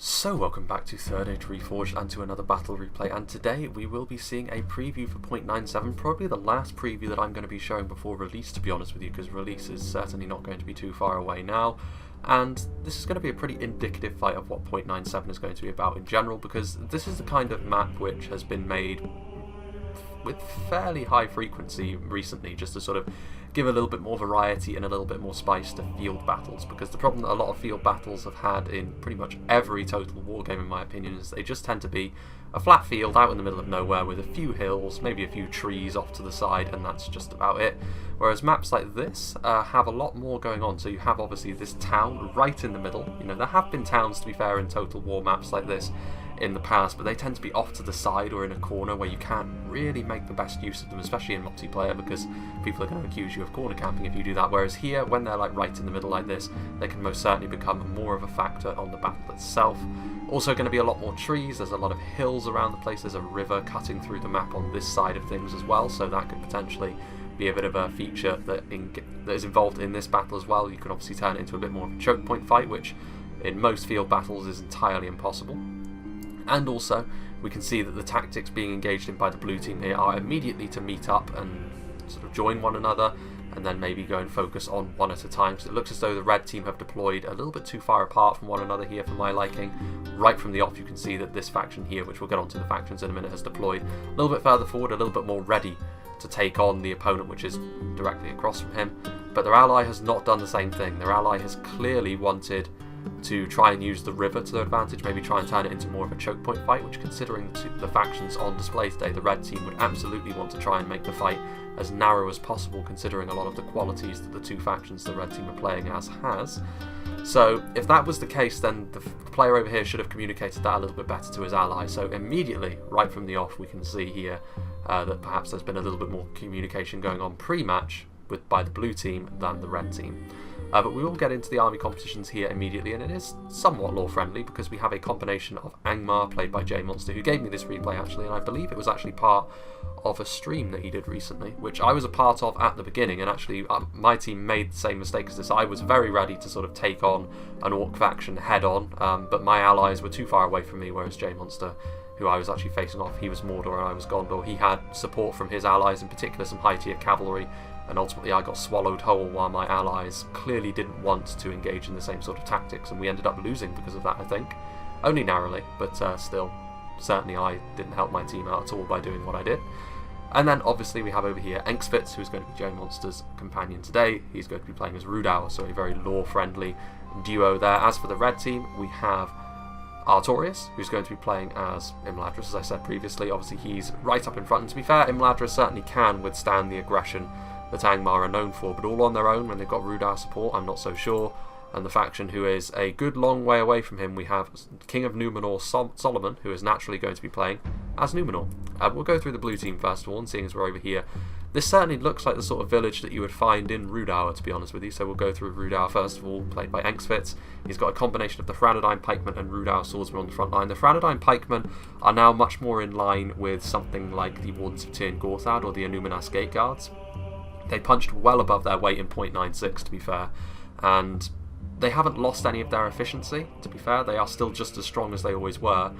So welcome back to Third Age Reforged and to another battle replay, and today we will be seeing a preview for 0.97, probably the last preview that I'm going to be showing before release, to be honest with you, because release is certainly not going to be too far away now. And this is going to be a pretty indicative fight of what 0.97 is going to be about in general, because this is the kind of map which has been made with fairly high frequency recently, just to sort of give a little bit more variety and a little bit more spice to field battles, because the problem that a lot of field battles have had in pretty much every Total War game, in my opinion, is they just tend to be a flat field out in the middle of nowhere with a few hills, maybe a few trees off to the side, and that's just about it. Whereas maps like this have a lot more going on. So you have obviously this town right in the middle. You know, there have been towns, to be fair, in Total War maps like this in the past, but they tend to be off to the side or in a corner where you can't really make the best use of them, especially in multiplayer, because people are going to accuse you of corner camping if you do that. Whereas here, when they're like right in the middle like this, they can most certainly become more of a factor on the battle itself. Also going to be a lot more trees, there's a lot of hills around the place, there's a river cutting through the map on this side of things as well, so that could potentially be a bit of a feature that is involved in this battle as well. You can obviously turn it into a bit more of a choke point fight, which in most field battles is entirely impossible. And also, we can see that the tactics being engaged in by the blue team here are immediately to meet up and sort of join one another, and then maybe go and focus on one at a time. So it looks as though the red team have deployed a little bit too far apart from one another here for my liking. Right from the off, you can see that this faction here, which we'll get onto the factions in a minute, has deployed a little bit further forward, a little bit more ready to take on the opponent, which is directly across from him. But their ally has not done the same thing. Their ally has clearly wanted to try and use the river to their advantage, maybe try and turn it into more of a choke point fight, which, considering the factions on display today, the red team would absolutely want to try and make the fight as narrow as possible, considering a lot of the qualities that the two factions the red team are playing as has. So if that was the case, then the player over here should have communicated that a little bit better to his ally. So immediately, right from the off, we can see here that perhaps there's been a little bit more communication going on pre-match by the blue team than the red team. But we will get into the army competitions here immediately, and it is somewhat lore-friendly because we have a combination of Angmar, played by J-Monster, who gave me this replay actually, and I believe it was actually part of a stream that he did recently, which I was a part of at the beginning, and actually my team made the same mistake as this. I was very ready to sort of take on an Orc faction head-on, but my allies were too far away from me, whereas J-Monster, who I was actually facing off, he was Mordor and I was Gondor. He had support from his allies, in particular some high-tier cavalry, and ultimately I got swallowed whole while my allies clearly didn't want to engage in the same sort of tactics, and we ended up losing because of that, I think. Only narrowly, but still, certainly I didn't help my team out at all by doing what I did. And then obviously we have over here Engsfitz, who's going to be J-Monster's companion today. He's going to be playing as Rudauer, so a very lore-friendly duo there. As for the red team, we have Artorius, who's going to be playing as Imladris, as I said previously. Obviously he's right up in front, and to be fair, Imladris certainly can withstand the aggression that Angmar are known for, but all on their own when they've got Rudauer support, I'm not so sure. And the faction who is a good long way away from him, we have King of Numenor Solomon, who is naturally going to be playing as Numenor. We'll go through the blue team first of all, and seeing as we're over here, this certainly looks like the sort of village that you would find in Rudauer, to be honest with you. So we'll go through Rudauer first of all, played by Engsfitz. He's got a combination of the Franadine Pikemen and Rudauer Swordsmen on the front line. The Franadine Pikemen are now much more in line with something like the Wardens of Tirn Gorthad or the Anuminas Gate Guards. They punched well above their weight in 0.96, to be fair, and they haven't lost any of their efficiency, to be fair. They are still just as strong as they always were,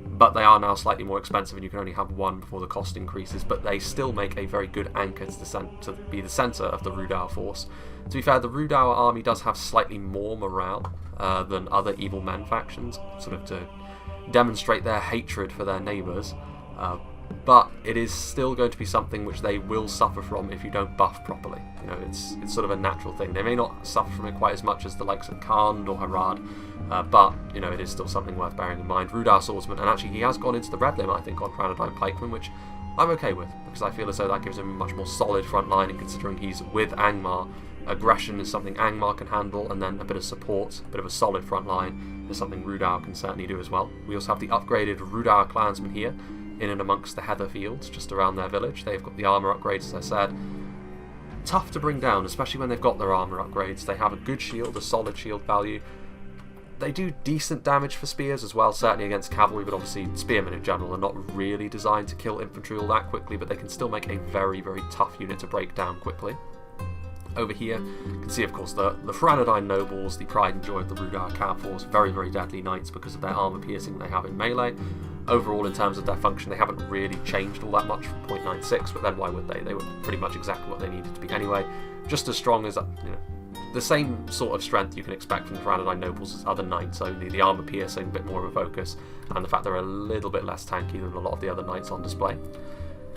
but they are now slightly more expensive, and you can only have one before the cost increases, but they still make a very good anchor to be the centre of the Rudauer force. To be fair, the Rudauer army does have slightly more morale than other Evil Men factions, sort of to demonstrate their hatred for their neighbours, but it is still going to be something which they will suffer from if you don't buff properly. You know, it's sort of a natural thing. They may not suffer from it quite as much as the likes of Khand or Harad, but you know, it is still something worth bearing in mind. Rudauer Swordsman, and actually he has gone into the red limit, I think, on Franadine Pikeman, which I'm okay with, because I feel as though that gives him a much more solid front line, and considering he's with Angmar, aggression is something Angmar can handle, and then a bit of support, a bit of a solid front line is something Rudauer can certainly do as well. We also have the upgraded Rudauer clansmen here, in and amongst the heather fields just around their village. They've got the armour upgrades, as I said. Tough to bring down, especially when they've got their armour upgrades. They have a good shield, a solid shield value. They do decent damage for spears as well, certainly against cavalry, but obviously spearmen in general are not really designed to kill infantry all that quickly, but they can still make a very, very tough unit to break down quickly. Over here, you can see, of course, the Pharanodyne Nobles, the pride and joy of the Rudar Cav Force, very, very deadly knights because of their armor piercing they have in melee. Overall, in terms of their function, they haven't really changed all that much from 0.96, but then why would they? They were pretty much exactly what they needed to be anyway. Just as strong as, the same sort of strength you can expect from the Pharanodyne Nobles as other knights, only the armor piercing, a bit more of a focus, and the fact they're a little bit less tanky than a lot of the other knights on display.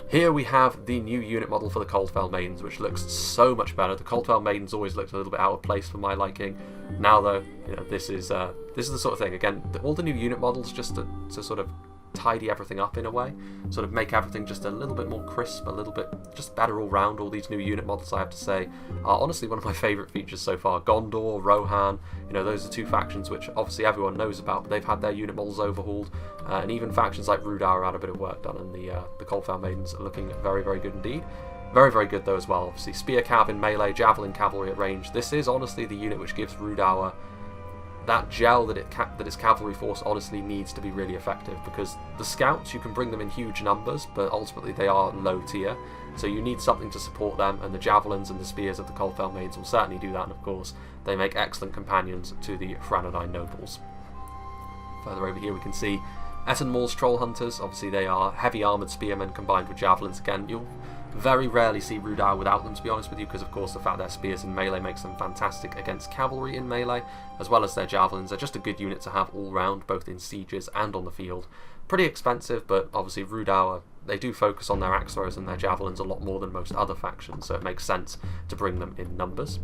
Here we have the new unit model for the Coldfell Maidens, which looks so much better. The Coldfell Maidens always looked a little bit out of place for my liking. Now though, this is the sort of thing. Again, all the new unit models just to sort of tidy everything up in a way, sort of make everything just a little bit more crisp, a little bit just better all round. All these new unit models, I have to say, are honestly one of my favourite features so far. Gondor, Rohan, those are two factions which obviously everyone knows about, but they've had their unit models overhauled, and even factions like Rudar had a bit of work done, and the Coldfell Maidens are looking very, very good indeed. Very, very good though as well. Obviously, Spear Cav in melee, Javelin Cavalry at range. This is honestly the unit which gives Rudar that gel that its cavalry force honestly needs to be really effective, because the scouts, you can bring them in huge numbers, but ultimately they are low tier, so you need something to support them, and the javelins and the spears of the Coldfell Maidens will certainly do that, and of course they make excellent companions to the Pharanodyne Nobles. Further over here we can see Ettenmoor's Troll Hunters. Obviously they are heavy armoured spearmen combined with javelins. Again, you'll very rarely see Rudar without them, to be honest with you, because of course the fact their spears in melee makes them fantastic against cavalry in melee, as well as their javelins. They're just a good unit to have all round, both in sieges and on the field. Pretty expensive, but obviously Rudar, they do focus on their axe throws and their javelins a lot more than most other factions, so it makes sense to bring them in numbers.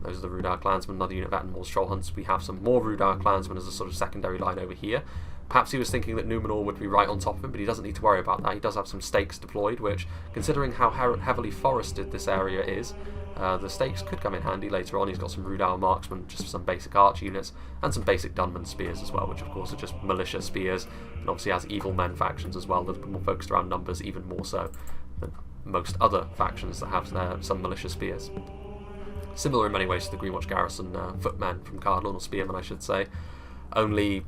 Those are the Rudar Clansmen, another unit of Ettenmoor's Troll Hunters. We have some more Rudar Clansmen as a sort of secondary line over here. Perhaps he was thinking that Numenor would be right on top of him, but he doesn't need to worry about that. He does have some stakes deployed, which, considering how heavily forested this area is, the stakes could come in handy later on. He's got some Rudar Marksmen, just some basic arch units, and some basic Dunman Spears as well, which of course are just militia spears, and obviously has Evil Men factions as well, that are more focused around numbers, even more so than most other factions that have some militia spears. Similar in many ways to the Greenwatch Garrison footmen from Cardland, or spearmen I should say, only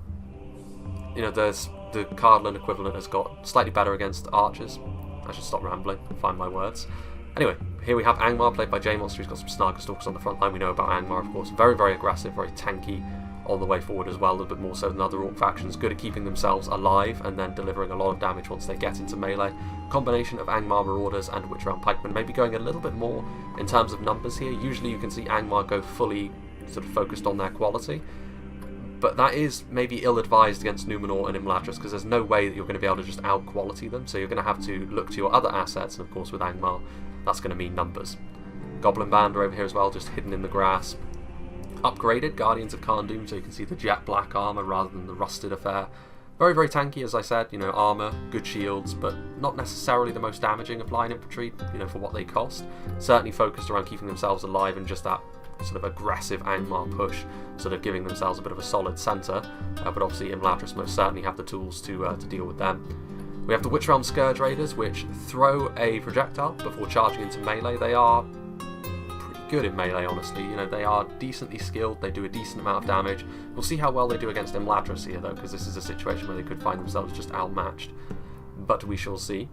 there's the Cardland equivalent has got slightly better against archers. I should stop rambling and find my words. Anyway, here we have Angmar, played by J-Monster. He's got some Snarkerstalkers on the front line. We know about Angmar, of course. Very, very aggressive, very tanky on the way forward as well, a little bit more so than other Orc factions. Good at keeping themselves alive and then delivering a lot of damage once they get into melee. Combination of Angmar Marauders and Witch-Realm Pikemen, maybe going a little bit more in terms of numbers here. Usually you can see Angmar go fully sort of focused on their quality, but that is maybe ill-advised against Numenor and Imladris, because there's no way that you're going to be able to just out-quality them, so you're going to have to look to your other assets, and of course with Angmar, that's going to mean numbers. Goblin Band are over here as well, just hidden in the grass. Upgraded Guardians of Kharndoom, so you can see the jet black armour rather than the rusted affair. Very, very tanky, as I said, armour, good shields, but not necessarily the most damaging of line infantry, for what they cost. Certainly focused around keeping themselves alive and just that sort of aggressive Angmar push, sort of giving themselves a bit of a solid centre, but obviously Imladris most certainly have the tools to deal with them. We have the Witch-Realm Scourge Raiders, which throw a projectile before charging into melee. They are pretty good in melee, honestly. They are decently skilled, they do a decent amount of damage. We'll see how well they do against Imladris here, though, because this is a situation where they could find themselves just outmatched. But we shall see.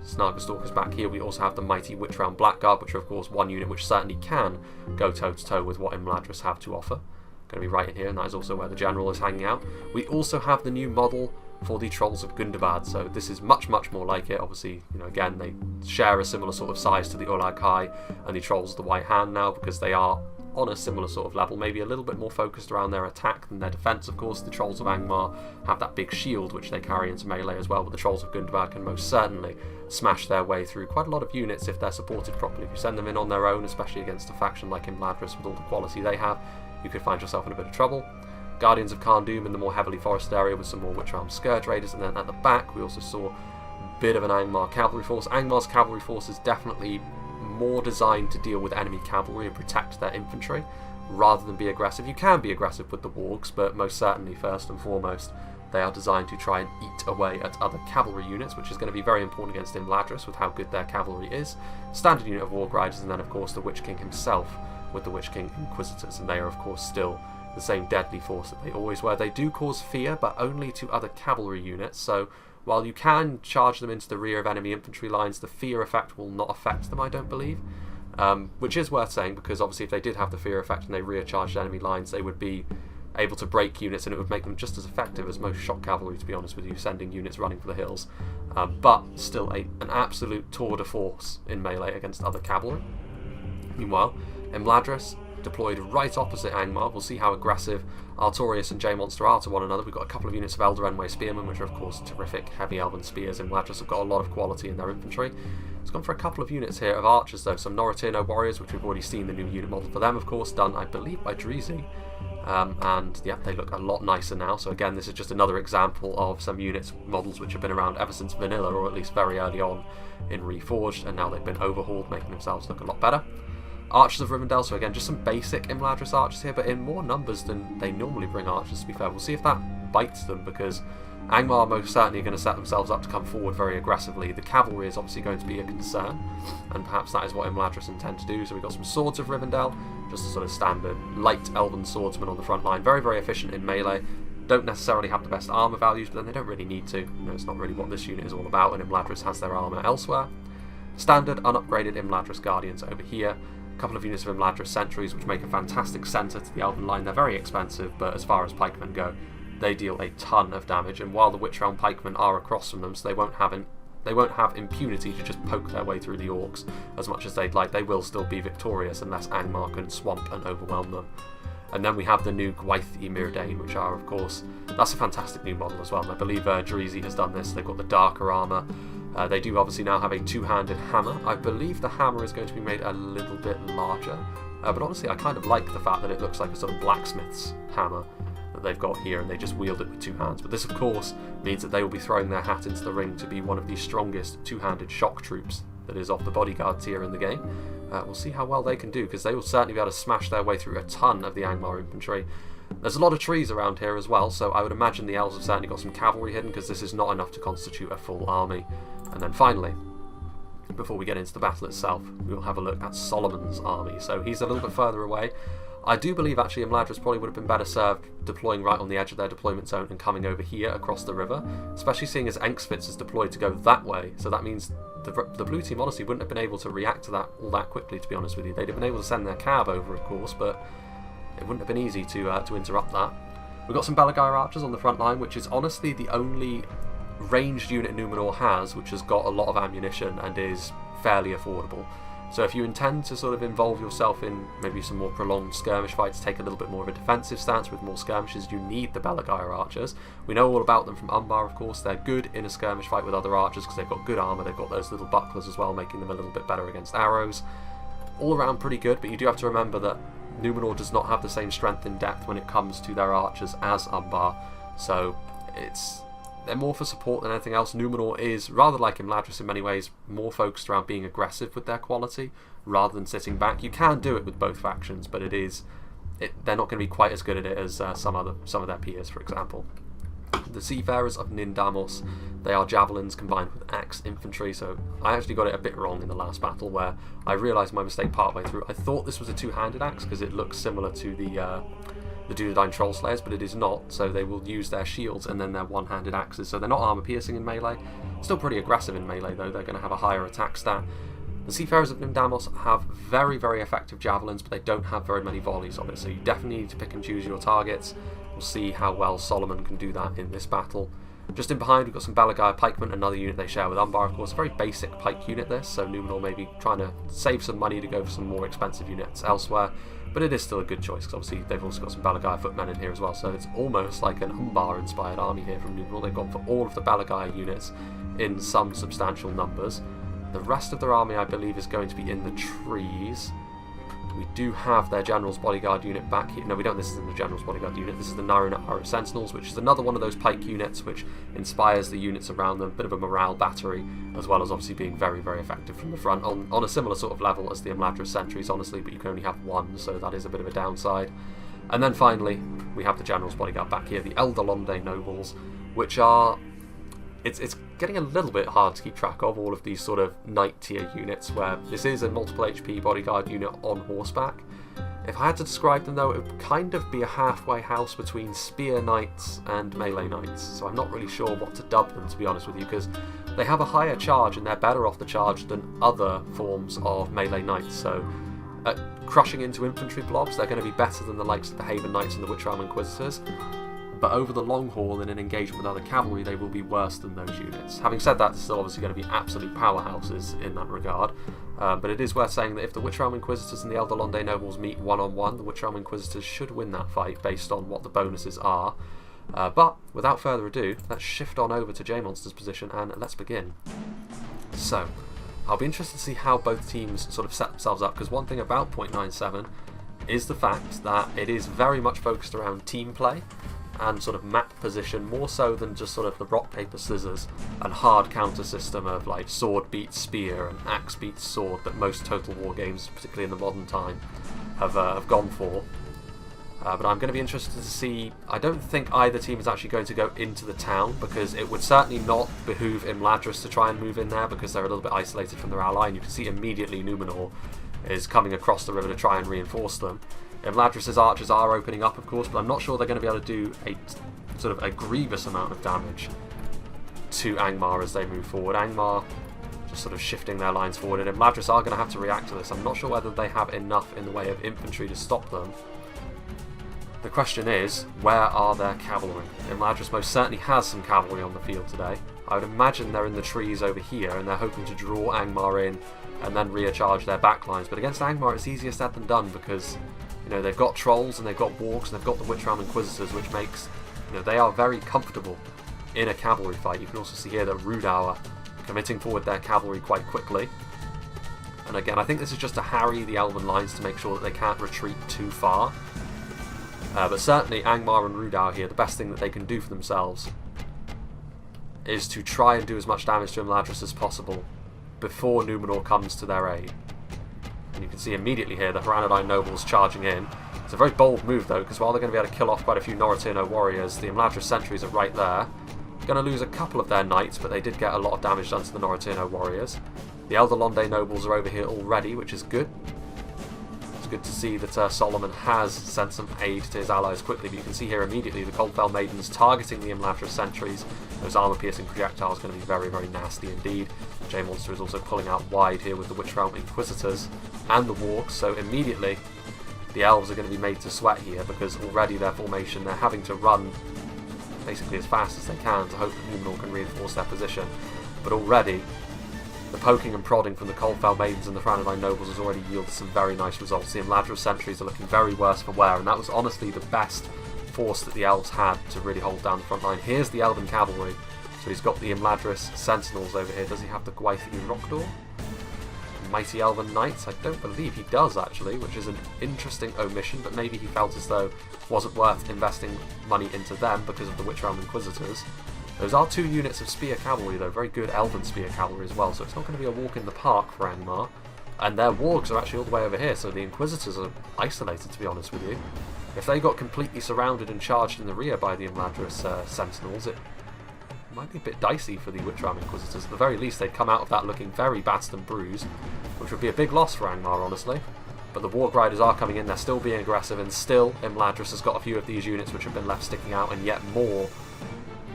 Snarkerstalkers back here. We also have the mighty Witch-Realm Blackguard, which are of course one unit which certainly can go toe-to-toe with what Imladris have to offer. Going to be right in here, and that is also where the General is hanging out. We also have the new model for the Trolls of Gundabad, so this is much, much more like it. Obviously, again, they share a similar sort of size to the Ulag High and the Trolls of the White Hand now, because they are on a similar sort of level, maybe a little bit more focused around their attack than their defence. Of course, the Trolls of Angmar have that big shield which they carry into melee as well, but the Trolls of Gundabad can most certainly smash their way through quite a lot of units if they're supported properly. If you send them in on their own, especially against a faction like Imladris with all the quality they have, you could find yourself in a bit of trouble. Guardians of Kharndoom in the more heavily forested area with some more Witch-Realm Scourge Raiders, and then at the back we also saw a bit of an Angmar cavalry force. Angmar's cavalry force is definitely more designed to deal with enemy cavalry and protect their infantry rather than be aggressive. You can be aggressive with the wargs, but most certainly first and foremost they are designed to try and eat away at other cavalry units, which is going to be very important against Imladris with how good their cavalry is. Standard unit of Warg Riders, and then of course the Witch King himself with the Witch King Inquisitors, and they are of course still the same deadly force that they always were. They do cause fear, but only to other cavalry units, so while you can charge them into the rear of enemy infantry lines, the fear effect will not affect them, I don't believe. which is worth saying because obviously if they did have the fear effect and they rear-charged enemy lines, they would be able to break units and it would make them just as effective as most shock cavalry, to be honest with you, sending units running for the hills. But still an absolute tour de force in melee against other cavalry. Meanwhile, Imladris deployed right opposite Angmar. We'll see how aggressive Artorias and J-Monster are to one another. We've got a couple of units of Elder Enway Spearmen, which are of course terrific heavy elven spears. Imladris have got a lot of quality in their infantry. It's gone for a couple of units here of archers though, some Noritano warriors, which we've already seen the new unit model for them, of course, done I believe by Dreezy. And yeah, they look a lot nicer now. So again, this is just another example of some units models which have been around ever since vanilla, or at least very early on in Reforged, and now they've been overhauled, making themselves look a lot better. Archers of Rivendell, so again, just some basic Imladris archers here, but in more numbers than they normally bring archers, to be fair. We'll see if that bites them, because Angmar are most certainly going to set themselves up to come forward very aggressively. The cavalry is obviously going to be a concern, and perhaps that is what Imladris intend to do. So we've got some Swords of Rivendell, just a sort of standard light elven swordsman on the front line, very, very efficient in melee. Don't necessarily have the best armour values, but then they don't really need to. You know, it's not really what this unit is all about, and Imladris has their armour elsewhere. Standard unupgraded Imladris Guardians over here. A couple of units of Imladris Sentries, which make a fantastic centre to the Elven line. They're very expensive, but as far as pikemen go, they deal a ton of damage. And while the Witch Realm pikemen are across from them, so they won't have impunity to just poke their way through the orcs as much as they'd like. They will still be victorious unless Angmar can swamp and overwhelm them. And then we have the new Gwaith y Myrdain, which are, of course, that's a fantastic new model as well. And I believe Dreezy has done this. They've got the darker armour. They do obviously now have a two-handed hammer. I believe the hammer is going to be made a little bit larger. But honestly, I kind of like the fact that it looks like a sort of blacksmith's hammer that they've got here, and they just wield it with two hands. But this, of course, means that they will be throwing their hat into the ring to be one of the strongest two-handed shock troops that is of the bodyguard tier in the game. We'll see how well they can do, because they will certainly be able to smash their way through a ton of the Angmar infantry. There's a lot of trees around here as well, so I would imagine the elves have certainly got some cavalry hidden, because this is not enough to constitute a full army. And then finally, before we get into the battle itself, we'll have a look at Solomon's army. So he's a little bit further away. I do believe actually Imladris probably would have been better served deploying right on the edge of their deployment zone and coming over here across the river, especially seeing as Engsvitz is deployed to go that way. So that means the blue team honestly wouldn't have been able to react to that all that quickly, to be honest with you. They'd have been able to send their cav over, of course, but it wouldn't have been easy to interrupt that. We've got some Belagair archers on the front line, which is honestly the only ranged unit Numenor has which has got a lot of ammunition and is fairly affordable. So if you intend to sort of involve yourself in maybe some more prolonged skirmish fights, take a little bit more of a defensive stance with more skirmishes, you need the Belagair archers. We know all about them from Umbar, of course. They're good in a skirmish fight with other archers because they've got good armour, they've got those little bucklers as well, making them a little bit better against arrows. All around pretty good, but you do have to remember that Numenor does not have the same strength in depth when it comes to their archers as Umbar, so they're more for support than anything else. Numenor is, rather like Imladris in many ways, more focused around being aggressive with their quality rather than sitting back. You can do it with both factions, but they're not going to be quite as good at it as some of their peers, for example. The Seafarers of Nindamos, they are javelins combined with axe infantry, so I actually got it a bit wrong in the last battle where I realised my mistake partway through. I thought this was a two-handed axe because it looks similar to the Dunedain Troll Slayers, but it is not, so they will use their shields and then their one-handed axes, so they're not armour-piercing in melee. Still pretty aggressive in melee though, they're going to have a higher attack stat. The Seafarers of Nindamos have very, very effective javelins, but they don't have very many volleys of it, so you definitely need to pick and choose your targets. We'll see how well Solomon can do that in this battle. Just in behind, we've got some Belagair pikemen, another unit they share with Umbar, of course. A very basic pike unit this, so Numenor may be trying to save some money to go for some more expensive units elsewhere. But it is still a good choice, because obviously they've also got some Belagair footmen in here as well, so it's almost like an Umbar-inspired army here from Numenor. They've gone for all of the Belagair units in some substantial numbers. The rest of their army, I believe, is going to be in the trees. We do have their General's Bodyguard unit back here. No, we don't. This isn't the General's Bodyguard unit. This is the Naruna Sentinels, which is another one of those pike units which inspires the units around them. Bit of a morale battery, as well as obviously being very, very effective from the front. On a similar sort of level as the Imladris Sentries, honestly, but you can only have one, so that is a bit of a downside. And then finally, we have the General's Bodyguard back here, the Eldalonde Nobles, which are... It's getting a little bit hard to keep track of all of these sort of knight tier units, where this is a multiple HP bodyguard unit on horseback. If I had to describe them though, it would kind of be a halfway house between Spear Knights and Melee Knights, so I'm not really sure what to dub them, to be honest with you, because they have a higher charge and they're better off the charge than other forms of Melee Knights, so at crushing into infantry blobs they're going to be better than the likes of the Haven Knights and the Witch Realm Inquisitors, but over the long haul in an engagement with other cavalry they will be worse than those units. Having said that, they're still obviously going to be absolute powerhouses in that regard, but it is worth saying that if the Witch Realm Inquisitors and the Elder Londe Nobles meet one-on-one, the Witch Realm Inquisitors should win that fight based on what the bonuses are. But without further ado, let's shift on over to J-Monster's position and let's begin. So, I'll be interested to see how both teams sort of set themselves up, because one thing about .97 is the fact that it is very much focused around team play and sort of map position, more so than just sort of the rock, paper, scissors and hard counter system of like sword beats spear and axe beats sword that most Total War games, particularly in the modern time, have gone for. But I'm going to be interested to see. I don't think either team is actually going to go into the town, because it would certainly not behoove Imladris to try and move in there, because they're a little bit isolated from their ally, and you can see immediately Numenor is coming across the river to try and reinforce them. Imladris' archers are opening up, of course, but I'm not sure they're going to be able to do a sort of a grievous amount of damage to Angmar as they move forward. Angmar just sort of shifting their lines forward, and Imladris are going to have to react to this. I'm not sure whether they have enough in the way of infantry to stop them. The question is, where are their cavalry? Imladris most certainly has some cavalry on the field today. I would imagine they're in the trees over here, and they're hoping to draw Angmar in and then recharge their backlines. But against Angmar, it's easier said than done, because they've got trolls and they've got wargs and they've got the Witch Realm Inquisitors, which makes they are very comfortable in a cavalry fight. You can also see here that Rudow committing forward their cavalry quite quickly. And again, I think this is just to harry the Elven lines to make sure that they can't retreat too far. But certainly Angmar and Rudow here, the best thing that they can do for themselves is to try and do as much damage to Imladris as possible before Numenor comes to their aid. And you can see immediately here the Haranadine nobles charging in. It's a very bold move though, because while they're going to be able to kill off quite a few Noratirno warriors, the Imladris sentries are right there. Going to lose a couple of their knights, but they did get a lot of damage done to the Noratirno warriors. The Elder Londe nobles are over here already, which is good. It's good to see that Solomon has sent some aid to his allies quickly, but you can see here immediately the Coldfell Maidens targeting the Imladris sentries. Those armor-piercing projectiles are going to be very, very nasty indeed. J-Monster is also pulling out wide here with the Witch Realm Inquisitors and the Wargs, so immediately the Elves are going to be made to sweat here, because already their formation, they're having to run basically as fast as they can to hope that Numenor can reinforce their position. But already the poking and prodding from the Coldfell Maidens and the Haranadine nobles has already yielded some very nice results. The Imladris sentries are looking very worse for wear, and that was honestly the best force that the Elves had to really hold down the front line. Here's the Elven cavalry. So he's got the Imladris sentinels over here. Does he have the Gwaithini Rockdor? Mighty Elven Knights? I don't believe he does actually, which is an interesting omission, but maybe he felt as though it wasn't worth investing money into them because of the Witch Realm Inquisitors. Those are 2 units of spear cavalry though, very good Elven spear cavalry as well, so it's not going to be a walk in the park for Angmar. And their wargs are actually all the way over here, so the Inquisitors are isolated, to be honest with you. If they got completely surrounded and charged in the rear by the Imladris sentinels, it might be a bit dicey for the Witch Realm Inquisitors. At the very least, they'd come out of that looking very battered and bruised, which would be a big loss for Angmar, honestly. But the Warg Riders are coming in, they're still being aggressive, and still Imladris has got a few of these units which have been left sticking out, and yet more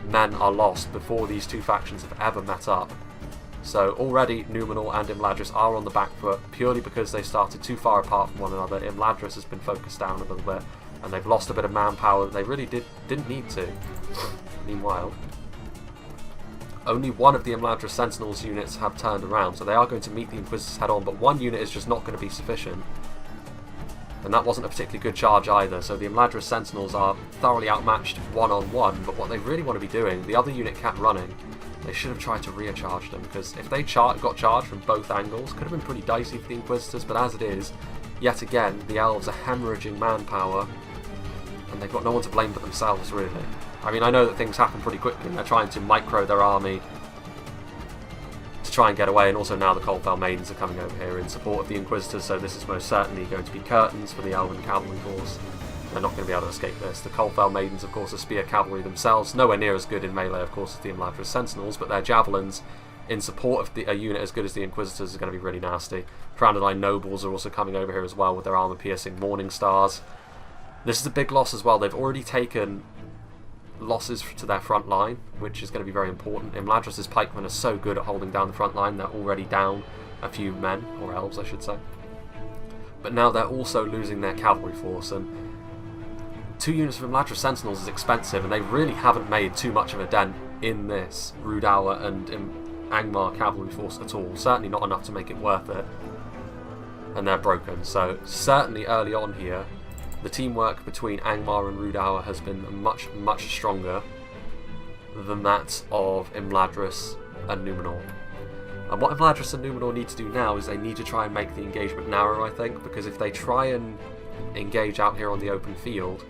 men are lost before these two factions have ever met up. So already Numenor and Imladris are on the back foot, purely because they started too far apart from one another. Imladris has been focused down a little bit, and they've lost a bit of manpower that they really didn't need to. Meanwhile, only one of the Imladris Sentinels units have turned around, so they are going to meet the Inquisitors head on, but one unit is just not going to be sufficient. And that wasn't a particularly good charge either, so the Imladris Sentinels are thoroughly outmatched one-on-one, but what they really want to be doing, the other unit kept running, they should have tried to recharge them, because if they got charged from both angles, could have been pretty dicey for the Inquisitors, but as it is, yet again, the Elves are hemorrhaging manpower, and they've got no one to blame but themselves, really. I mean, I know that things happen pretty quickly, and they're trying to micro their army to try and get away, and also now the Coldfell Maidens are coming over here in support of the Inquisitors, so this is most certainly going to be curtains for the Elven Cavalry Force. They're not going to be able to escape this. The Coldfell Maidens, of course, are spear cavalry themselves, nowhere near as good in melee, of course, as the Imladris Sentinels, but their javelins in support of a unit as good as the Inquisitors is going to be really nasty. Franadine Nobles are also coming over here as well with their armor-piercing Morning Stars. This is a big loss as well. They've already taken losses to their front line, which is going to be very important. Imladris' pikemen are so good at holding down the front line, they're already down a few men, or elves I should say. But now they're also losing their cavalry force, and 2 units of Imladris Sentinels is expensive, and they really haven't made too much of a dent in this Rudawa and Angmar cavalry force at all. Certainly not enough to make it worth it. And they're broken, so certainly early on here, the teamwork between Angmar and Rudawa has been much, much stronger than that of Imladris and Numenor. And what Imladris and Numenor need to do now is they need to try and make the engagement narrow, I think, because if they try and engage out here on the open field,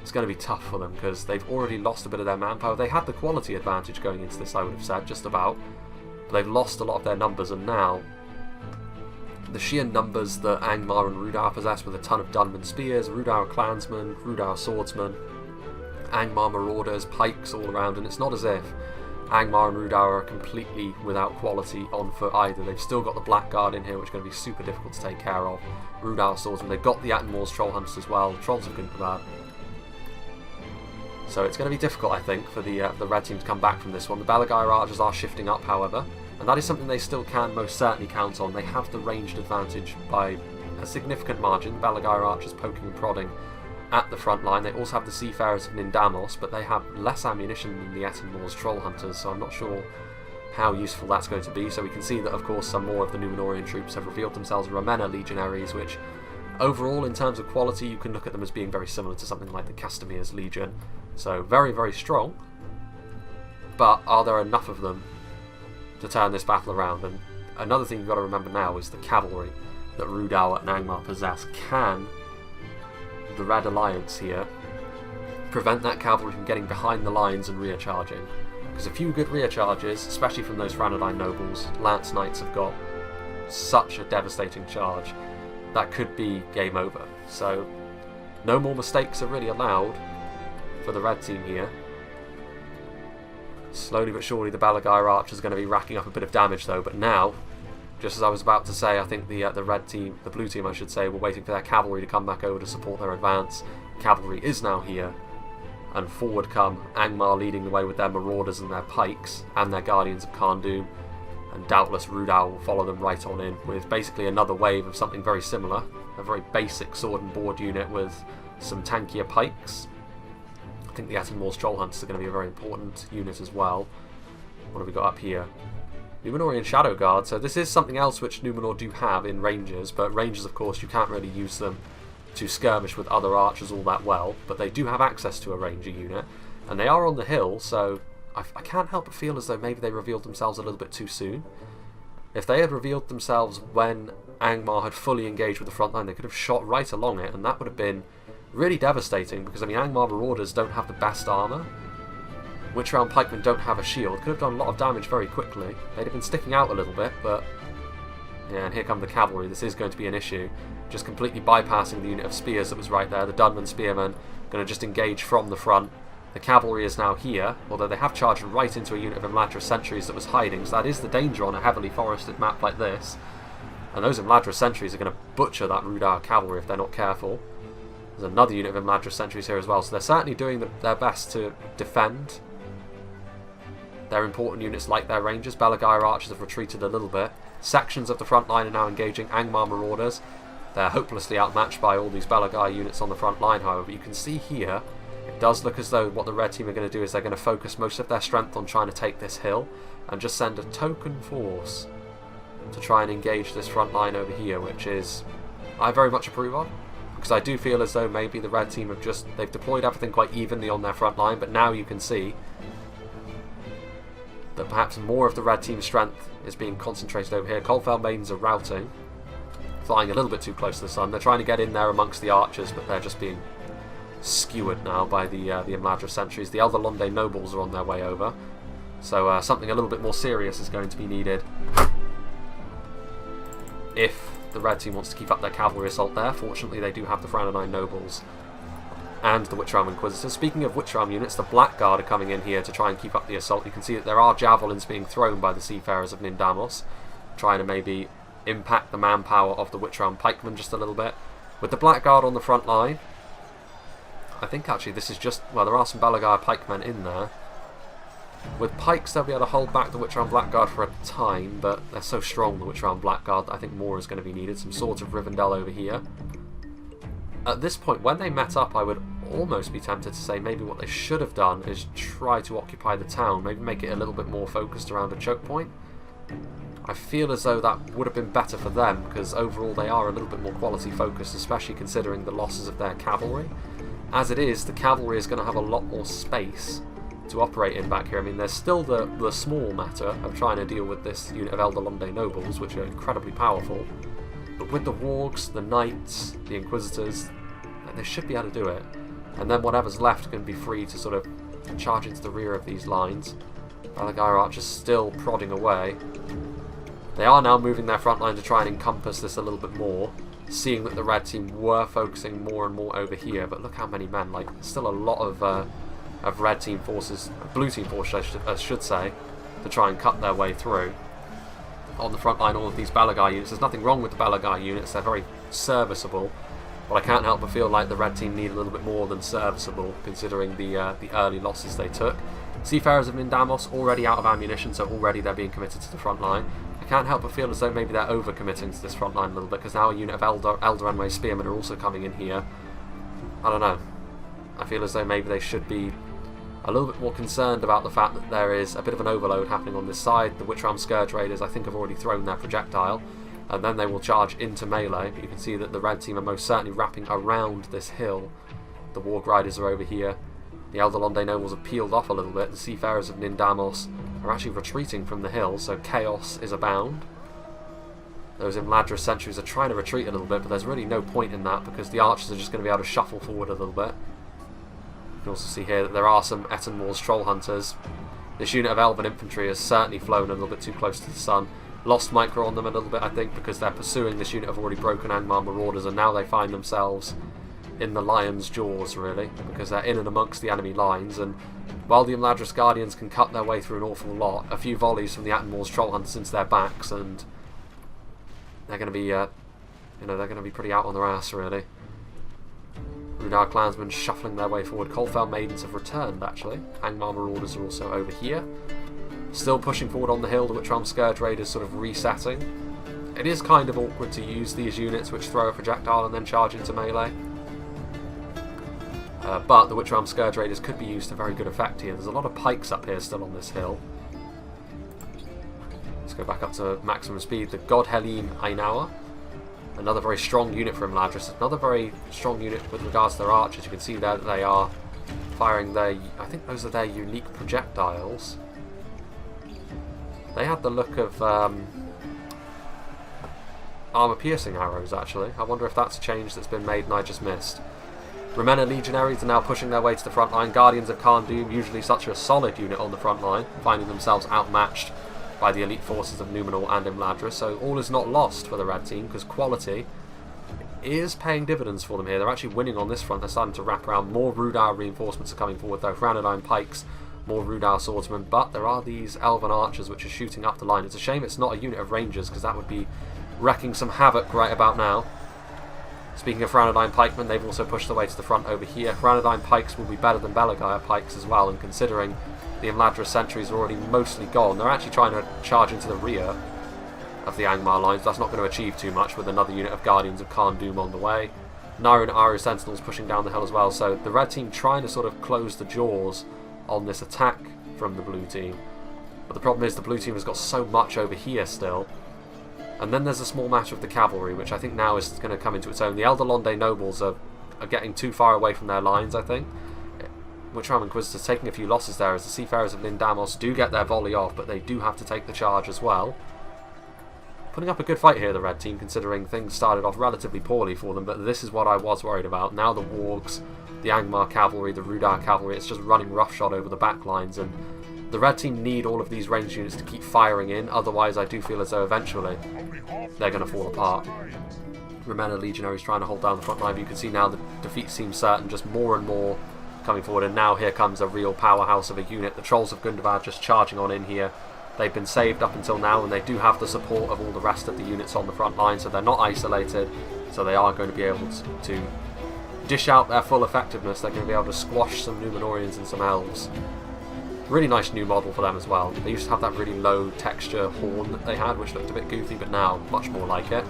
it's going to be tough for them, because they've already lost a bit of their manpower. They had the quality advantage going into this, I would have said, just about, but they've lost a lot of their numbers, and now the sheer numbers that Angmar and Rudawa possess, with a ton of Dunman spears, Rudawa clansmen, Rudawa swordsmen, Angmar marauders, pikes all around, and it's not as if Angmar and Rudawa are completely without quality on foot either. They've still got the Blackguard in here, which is going to be super difficult to take care of. Rudawa swordsmen, they've got the Attenmore's troll hunters as well. Trolls are good for that. So it's going to be difficult, I think, for the red team to come back from this one. The Balaguer archers are shifting up, however, and that is something they still can most certainly count on. They have the ranged advantage by a significant margin. The Balaguer archers poking and prodding at the front line. They also have the Seafarers of Nindamos, but they have less ammunition than the Ettenmore's troll hunters, so I'm not sure how useful that's going to be. So we can see that, of course, some more of the Numenorian troops have revealed themselves Ravenna legionaries, which overall, in terms of quality, you can look at them as being very similar to something like the Castamir's Legion. So very, very strong, but are there enough of them to turn this battle around? And another thing you've got to remember now is the cavalry that Rudawa and Angmar possess. Can the Red Alliance here prevent that cavalry from getting behind the lines and rear charging? Because a few good rear charges, especially from those Franadine nobles, Lance Knights have got such a devastating charge, that could be game over. So no more mistakes are really allowed for the red team here. Slowly but surely the Balaguer archers are going to be racking up a bit of damage though, but now, just as I was about to say, I think the red team, the blue team I should say, were waiting for their cavalry to come back over to support their advance. Cavalry is now here, and forward come Angmar leading the way with their marauders and their pikes and their guardians of Kharndoom, and doubtless Rudawa will follow them right on in with basically another wave of something very similar, a very basic sword and board unit with some tankier pikes. I think the Attenmore's troll hunters are going to be a very important unit as well. What have we got up here? Numenorian Shadow Guard, so this is something else which Numenor do have in Rangers, but Rangers, of course, you can't really use them to skirmish with other archers all that well, but they do have access to a Ranger unit, and they are on the hill, so I can't help but feel as though maybe they revealed themselves a little bit too soon. If they had revealed themselves when Angmar had fully engaged with the front line, they could have shot right along it, and that would have been really devastating, because I mean, Angmar marauders don't have the best armour. Witch-Realm pikemen don't have a shield. Could have done a lot of damage very quickly. They'd have been sticking out a little bit, but yeah, and here come the cavalry. This is going to be an issue. Just completely bypassing the unit of spears that was right there. The Dunman spearmen going to just engage from the front. The cavalry is now here, although they have charged right into a unit of Imladris sentries that was hiding, so that is the danger on a heavily forested map like this. And those Imladris sentries are going to butcher that Rudawa cavalry if they're not careful. There's another unit of Imladris sentries here as well, so they're certainly doing their best to defend their important units like their rangers. Balaguer archers have retreated a little bit. Sections of the front line are now engaging Angmar marauders. They're hopelessly outmatched by all these Balaguer units on the front line, however. You can see here, it does look as though what the red team are going to do is they're going to focus most of their strength on trying to take this hill and just send a token force to try and engage this front line over here, which is I very much approve of, because I do feel as though maybe the red team they've deployed everything quite evenly on their front line, but now you can see that perhaps more of the red team's strength is being concentrated over here. Coldfell maidens are routing, flying a little bit too close to the sun. They're trying to get in there amongst the archers, but they're just being skewered now by the Imladris sentries. The Elder Londe nobles are on their way over, so something a little bit more serious is going to be needed if the red team wants to keep up their cavalry assault there. Fortunately, they do have the Franadine nobles and the Witch-Realm Inquisitors. Speaking of Witch-Realm units, the Blackguard are coming in here to try and keep up the assault. You can see that there are javelins being thrown by the Seafarers of Nindamos, trying to maybe impact the manpower of the Witch-Realm Pikemen just a little bit. With the Blackguard on the front line, I think actually this is just, well, there are some Balagar pikemen in there. With pikes they'll be able to hold back the Witch-Realm Blackguard for a time, but they're so strong, the Witch-Realm Blackguard, that I think more is going to be needed. Some Swords of Rivendell over here. At this point, when they met up, I would almost be tempted to say maybe what they should have done is try to occupy the town, maybe make it a little bit more focused around a choke point. I feel as though that would have been better for them, because overall they are a little bit more quality focused, especially considering the losses of their cavalry. As it is, the cavalry is going to have a lot more space to operate in back here. I mean, there's still the small matter of trying to deal with this unit of Eldorlande nobles, which are incredibly powerful. But with the wargs, the knights, the inquisitors, they should be able to do it. And then whatever's left can be free to sort of charge into the rear of these lines. Balagar archers still prodding away. They are now moving their front line to try and encompass this a little bit more, seeing that the red team were focusing more and more over here. But look how many men, like, still a lot of red team forces, blue team forces I should say, to try and cut their way through. On the front line, all of these Balagar units, there's nothing wrong with the Balagar units, they're very serviceable, but I can't help but feel like the red team need a little bit more than serviceable, considering the early losses they took. Seafarers of Nindamos already out of ammunition, so already they're being committed to the front line. I can't help but feel as though maybe they're over-committing to this front line a little bit, because now a unit of Eldoranway Spearmen are also coming in here. I don't know. I feel as though maybe they should be a little bit more concerned about the fact that there is a bit of an overload happening on this side. The Witch-Realm Scourge Raiders, I think, have already thrown their projectile, and then they will charge into melee. But you can see that the red team are most certainly wrapping around this hill. The Warg Riders are over here. The Eldorlande nobles have peeled off a little bit. The Seafarers of Nindamos are actually retreating from the hill, so chaos is abound. Those Imladris sentries are trying to retreat a little bit, but there's really no point in that, because the archers are just going to be able to shuffle forward a little bit. You can also see here that there are some Etten Troll Hunters. This unit of Elven Infantry has certainly flown a little bit too close to the sun. Lost micro on them a little bit, I think, because they're pursuing this unit of already broken Angmar Marauders, and now they find themselves in the lion's jaws, really, because they're in and amongst the enemy lines. And while the Imladris Guardians can cut their way through an awful lot, a few volleys from the Etten Troll Hunters into their backs, and they're going to be, they're going to be pretty out on their ass, really. Rudar clansmen shuffling their way forward. Coldfell Maidens have returned, actually. Angmar Marauders are also over here. Still pushing forward on the hill. The Witch-Realm Scourge Raiders sort of resetting. It is kind of awkward to use these units which throw a projectile and then charge into melee. But the Witch-Realm Scourge Raiders could be used to very good effect here. There's a lot of pikes up here still on this hill. Let's go back up to maximum speed. The God Helene Ainawa. Another very strong unit from Imladris. Another very strong unit with regards to their archers. You can see there that they are firing their, I think those are their unique projectiles. They had the look of armor-piercing arrows, actually. I wonder if that's a change that's been made and I just missed. Remenna Legionaries are now pushing their way to the front line. Guardians of Khan Doom, usually such a solid unit on the front line, finding themselves outmatched by the elite forces of Numenor and Imladris. So all is not lost for the red team, because quality is paying dividends for them here. They're actually winning on this front. They're starting to wrap around. More Rudar reinforcements are coming forward, though. Franadine pikes, more Rudar swordsmen, but there are these Elven archers which are shooting up the line. It's a shame it's not a unit of rangers, because that would be wrecking some havoc right about now. Speaking of Franadine pikemen, they've also pushed their way to the front over here. Franadine pikes will be better than Belagar pikes as well, and considering the Imladris sentries are already mostly gone, they're actually trying to charge into the rear of the Angmar lines. That's not going to achieve too much with another unit of Guardians of Khan Doom on the way. Naru and Aru Sentinels pushing down the hill as well, so the red team trying to sort of close the jaws on this attack from the blue team. But the problem is the blue team has got so much over here still. And then there's a small matter of the cavalry, which I think now is going to come into its own. The Eldorlande nobles are getting too far away from their lines, I think. Witch-Realm Inquisitors taking a few losses there, as the Seafarers of Nindamos do get their volley off, but they do have to take the charge as well. Putting up a good fight here, the red team, considering things started off relatively poorly for them, but this is what I was worried about. Now the Wargs, the Angmar cavalry, the Rudar cavalry, it's just running roughshod over the back lines, and the red team need all of these ranged units to keep firing in, otherwise I do feel as though eventually they're going to fall apart. Remena Legionaries trying to hold down the front line, but you can see now the defeat seems certain, just more and more coming forward, and now here comes a real powerhouse of a unit. The Trolls of Gundabad just charging on in here. They've been saved up until now, and they do have the support of all the rest of the units on the front line, so they're not isolated, so they are going to be able to dish out their full effectiveness. They're going to be able to squash some Numenorians and some Elves. Really nice new model for them as well. They used to have that really low texture horn that they had, which looked a bit goofy, but now much more like it.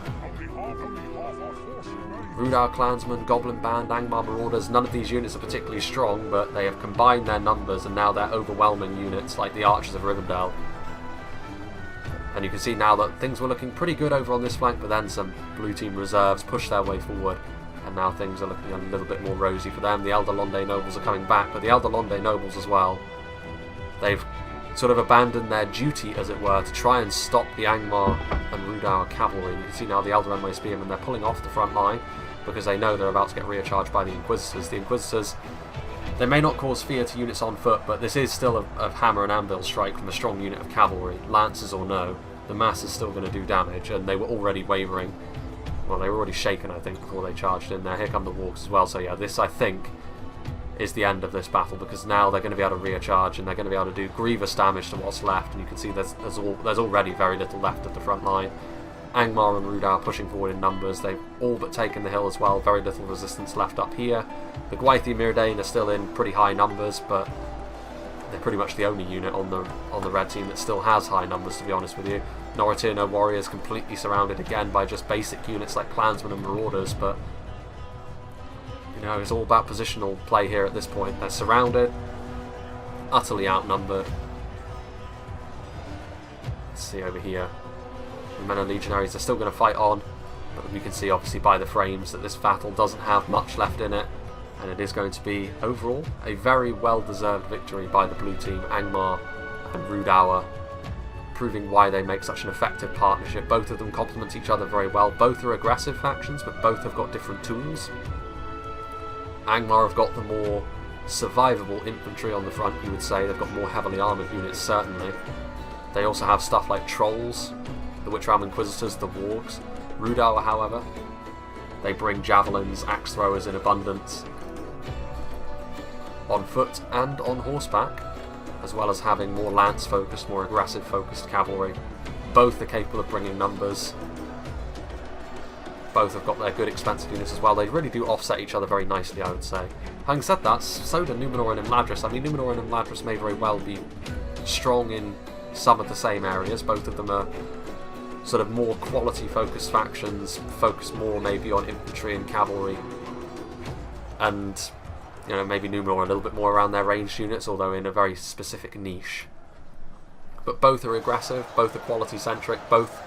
Rudar Clansmen, Goblin Band, Angmar Marauders, none of these units are particularly strong, but they have combined their numbers and now they're overwhelming units like the Archers of Rivendell. And you can see now that things were looking pretty good over on this flank, but then some blue team reserves pushed their way forward, and now things are looking a little bit more rosy for them. The Elder Londe Nobles are coming back, but the Elder Londe Nobles as well, they've sort of abandoned their duty, as it were, to try and stop the Angmar and Rudauer cavalry. You can see now the Elder Enway Spearmen, they're pulling off the front line because they know they're about to get recharged by the Inquisitors. The Inquisitors, they may not cause fear to units on foot, but this is still a hammer and anvil strike from a strong unit of cavalry. Lancers or no, the mass is still going to do damage, and they were already wavering. Well, they were already shaken, I think, before they charged in there. Here come the Wargs as well, so yeah, this, I think, is the end of this battle, because now they're going to be able to recharge and they're going to be able to do grievous damage to what's left, and you can see there's already very little left of the front line. Angmar and Rudauer pushing forward in numbers. They've all but taken the hill as well. Very little resistance left up here. The Gwythi Myrdain are still in pretty high numbers, but they're pretty much the only unit on the red team that still has high numbers, to be honest with you. Noratirno Warriors completely surrounded again by just basic units like Clansmen and Marauders, but you know, it's all about positional play here at this point. They're surrounded, utterly outnumbered. Let's see over here. The men of Legionaries are still going to fight on, but we can see obviously by the frames that this battle doesn't have much left in it, and it is going to be overall a very well-deserved victory by the blue team. Angmar and Rudauer proving why they make such an effective partnership. Both of them complement each other very well. Both are aggressive factions, but both have got different tools. Angmar have got the more survivable infantry on the front, you would say. They've got more heavily armoured units, certainly. They also have stuff like Trolls, the Witch Realm Inquisitors, the Wargs. Rudauer, however, they bring javelins, axe throwers in abundance, on foot and on horseback, as well as having more lance-focused, more aggressive-focused cavalry. Both are capable of bringing numbers. Both have got their good expensive units as well. They really do offset each other very nicely, I would say. Having said that, so do Numenor and Imladris. I mean, Numenor and Imladris may very well be strong in some of the same areas. Both of them are sort of more quality-focused factions, focused more maybe on infantry and cavalry. And, you know, maybe Numenor a little bit more around their ranged units, although in a very specific niche. But both are aggressive, both are quality-centric, both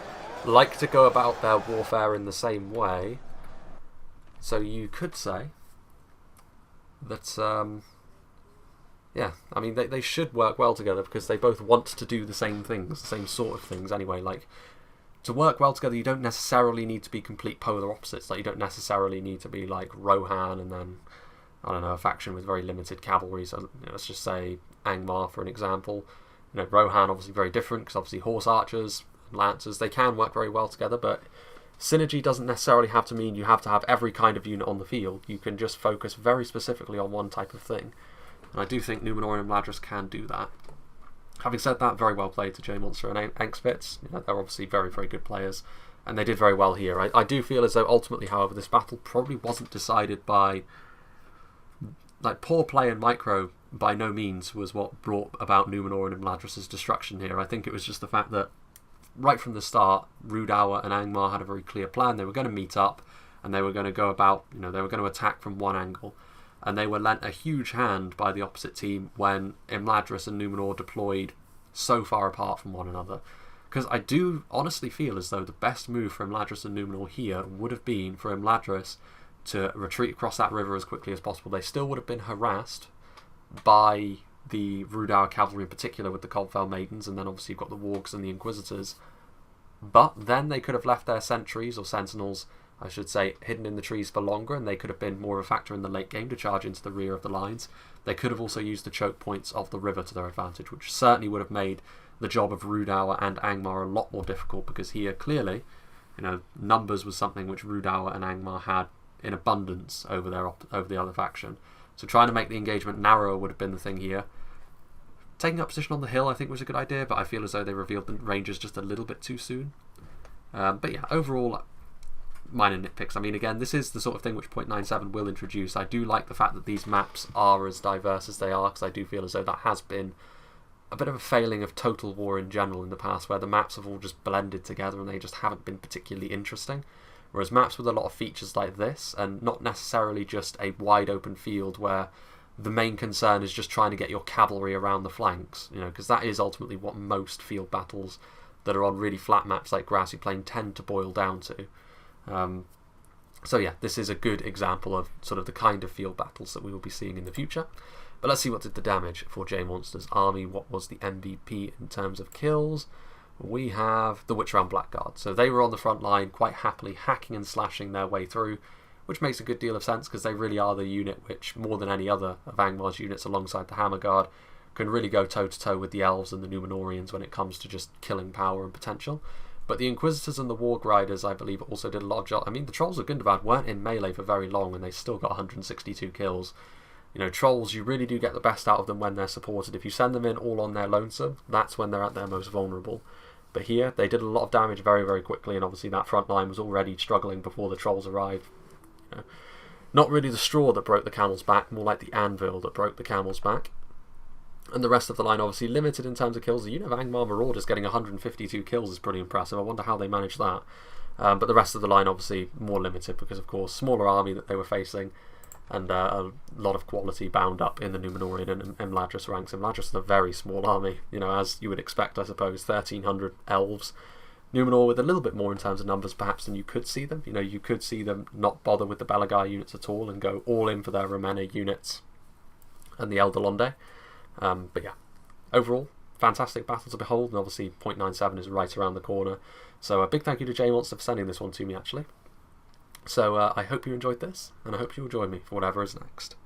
like to go about their warfare in the same way. So you could say that, yeah, I mean, they should work well together because they both want to do the same things, the same sort of things anyway. Like, to work well together, you don't necessarily need to be complete polar opposites. Like, you don't necessarily need to be like Rohan and then, I don't know, a faction with very limited cavalry. So, you know, let's just say Angmar for an example. You know, Rohan obviously very different because obviously horse archers, lancers, they can work very well together, but synergy doesn't necessarily have to mean you have to have every kind of unit on the field. You can just focus very specifically on one type of thing. And I do think Numenor and Imladris can do that. Having said that, very well played to J Monster and Angspitz. You know, they're obviously very, very good players, and they did very well here. I do feel as though ultimately, however, this battle probably wasn't decided by, like, poor play and micro by no means was what brought about Numenor and Imladris' destruction here. I think it was just the fact that right from the start, Rudauer and Angmar had a very clear plan. They were going to meet up, and they were going to go about, you know, they were going to attack from one angle. And they were lent a huge hand by the opposite team when Imladris and Numenor deployed so far apart from one another. Because I do honestly feel as though the best move for Imladris and Numenor here would have been for Imladris to retreat across that river as quickly as possible. They still would have been harassed by the Rudauer cavalry in particular with the Coldfell Maidens, and then obviously you've got the Wargs and the Inquisitors. But then they could have left their sentries, or sentinels, I should say, hidden in the trees for longer, and they could have been more of a factor in the late game to charge into the rear of the lines. They could have also used the choke points of the river to their advantage, which certainly would have made the job of Rudauer and Angmar a lot more difficult, because here, clearly, You know, numbers was something which Rudawa and Angmar had in abundance over the other faction. So trying to make the engagement narrower would have been the thing here. Taking up position on the hill I think was a good idea, but I feel as though they revealed the Rangers just a little bit too soon. But yeah, overall, minor nitpicks. I mean, again, this is the sort of thing which 0.97 will introduce. I do like the fact that these maps are as diverse as they are, because I do feel as though that has been a bit of a failing of Total War in general in the past, where the maps have all just blended together and they just haven't been particularly interesting. Whereas maps with a lot of features like this, and not necessarily just a wide open field where the main concern is just trying to get your cavalry around the flanks, you know, because that is ultimately what most field battles that are on really flat maps like Grassy Plain tend to boil down to. So yeah, this is a good example of sort of the kind of field battles that we will be seeing in the future. But let's see what did the damage for J Monster's army. What was the MVP in terms of kills? We have the Witch Round Blackguard. So they were on the front line quite happily hacking and slashing their way through, which makes a good deal of sense because they really are the unit which, more than any other of Angmar's units alongside the Hammer Guard, can really go toe-to-toe with the Elves and the Numenorians when it comes to just killing power and potential. But the Inquisitors and the Warg Riders, I believe, also did a lot of job. I mean, the Trolls of Gundabad weren't in melee for very long and they still got 162 kills. You know, Trolls, you really do get the best out of them when they're supported. If you send them in all on their lonesome, that's when they're at their most vulnerable. But here, they did a lot of damage very, very quickly, and obviously that front line was already struggling before the Trolls arrived. You know, not really the straw that broke the camel's back, more like the anvil that broke the camel's back. And the rest of the line obviously limited in terms of kills. The unit of Angmar Marauders getting 152 kills is pretty impressive. I wonder how they managed that. But the rest of the line obviously more limited because, of course, smaller army that they were facing, and a lot of quality bound up in the Numenorian and Imladris ranks. Imladris is a very small army, you know, as you would expect, I suppose. 1,300 elves. Numenor with a little bit more in terms of numbers, perhaps, than you could see them. You know, you could see them not bother with the Balagar units at all and go all in for their Romena units and the Eldorlonde. But yeah, overall, fantastic battle to behold, and obviously 0.97 is right around the corner. So a big thank you to J Monster for sending this one to me, actually. So I hope you enjoyed this, and I hope you'll join me for whatever is next.